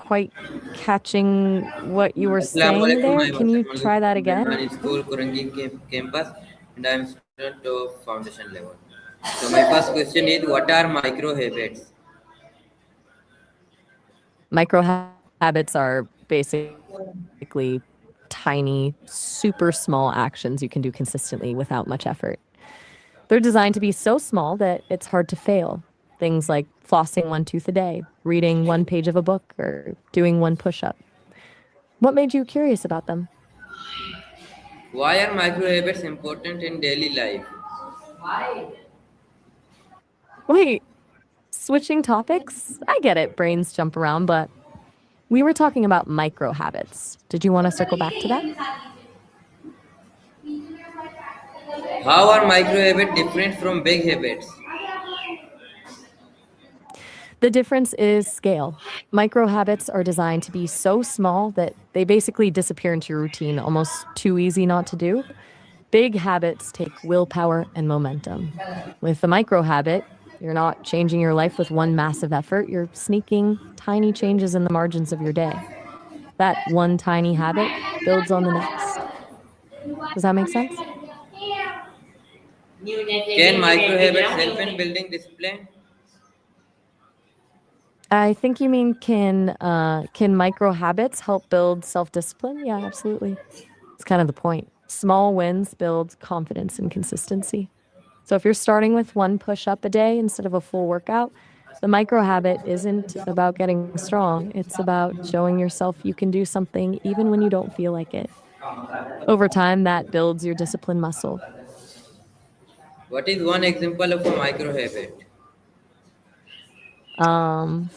quite catching what you were saying Assalamualaikum. there. I am Can you Arshad try that student again? and school Kurangi campus, and I am student of foundation level. So my first question is, what are micro habits? Micro habits are basically tiny, super small actions you can do consistently without much effort. They're designed to be so small that it's hard to fail. Things like flossing one tooth a day, reading one page of a book, or doing one push up. What made you curious about them? Why are micro habits important in daily life? Wait, switching topics? I get it, brains jump around, but we were talking about micro habits. Did you want to circle back to that? How are micro habits different from big habits? The difference is scale. Micro habits are designed to be so small that they basically disappear into your routine, almost too easy not to do. Big habits take willpower and momentum. With the micro habit, you're not changing your life with one massive effort, you're sneaking tiny changes in the margins of your day. That one tiny habit builds on the next. Does that make sense? Can micro habits help in building discipline? I think you mean can micro habits help build self-discipline? Yeah, absolutely. It's kind of the point. Small wins build confidence and consistency. So if you're starting with one push up a day instead of a full workout, the micro habit isn't about getting strong. It's about showing yourself you can do something even when you don't feel like it. Over time, that builds your discipline muscle. What is one example of a micro habit?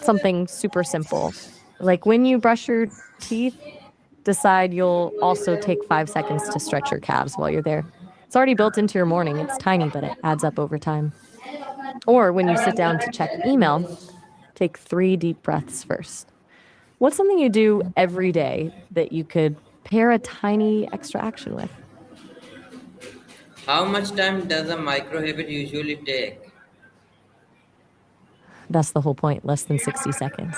Something super simple. Like when you brush your teeth, decide you'll also take 5 seconds to stretch your calves while you're there. It's already built into your morning. It's tiny, but it adds up over time. Or when you sit down to check email, take 3 deep breaths first. What's something you do every day that you could pair a tiny extra action with? How much time does a micro habit usually take? That's the whole point, less than 60 seconds.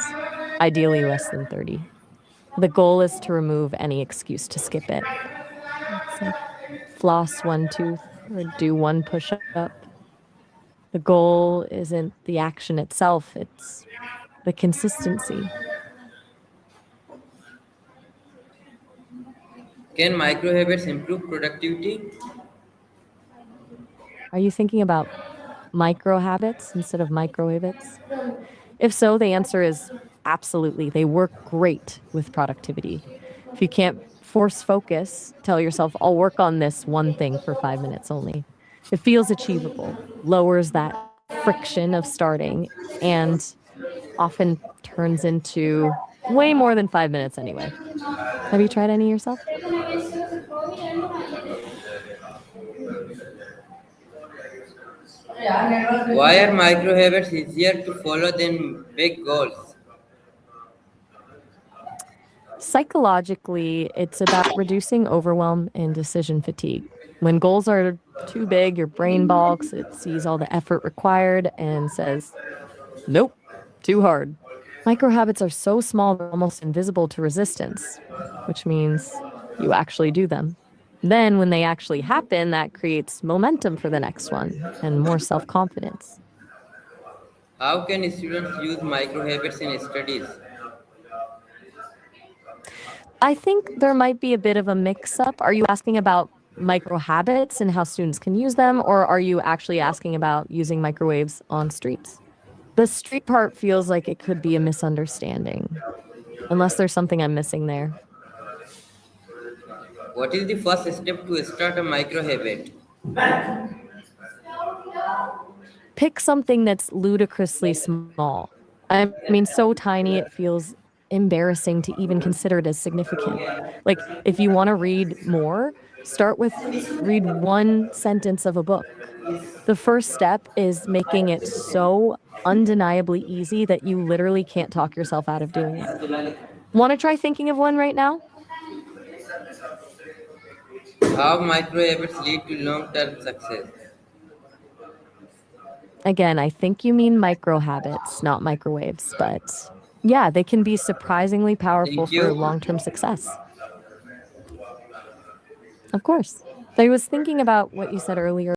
Ideally, less than 30. The goal is to remove any excuse to skip it. It's like floss one tooth or do one push up. The goal isn't the action itself, it's the consistency. Can micro habits improve productivity? Are you thinking about micro habits instead of micro habits? If so, the answer is absolutely. They work great with productivity. If you can't force focus, tell yourself, I'll work on this one thing for 5 minutes only. It feels achievable, lowers that friction of starting, and often turns into way more than 5 minutes anyway. Have you tried any yourself? Why are micro habits easier to follow than big goals? Psychologically, it's about reducing overwhelm and decision fatigue. When goals are too big, your brain balks, it sees all the effort required and says, nope, too hard. Micro habits are so small they're almost invisible to resistance, which means you actually do them. Then, when they actually happen, that creates momentum for the next one and more self confidence. How can students use micro habits in studies? I think there might be a bit of a mix up. Are you asking about micro habits and how students can use them, or are you actually asking about using microwaves on streets? The street part feels like it could be a misunderstanding, unless there's something I'm missing there. What is the first step to start a micro habit? Pick something that's ludicrously small. I mean, so tiny it feels embarrassing to even consider it as significant. Like, if you want to read more, start with read one sentence of a book. The first step is making it so undeniably easy that you literally can't talk yourself out of doing it. Want to try thinking of one right now? How micro habits lead to long term success? Again, I think you mean micro habits, not microwaves, but Yeah, they can be surprisingly powerful Thank for you. long-term success. Of course. So I was thinking about what you said earlier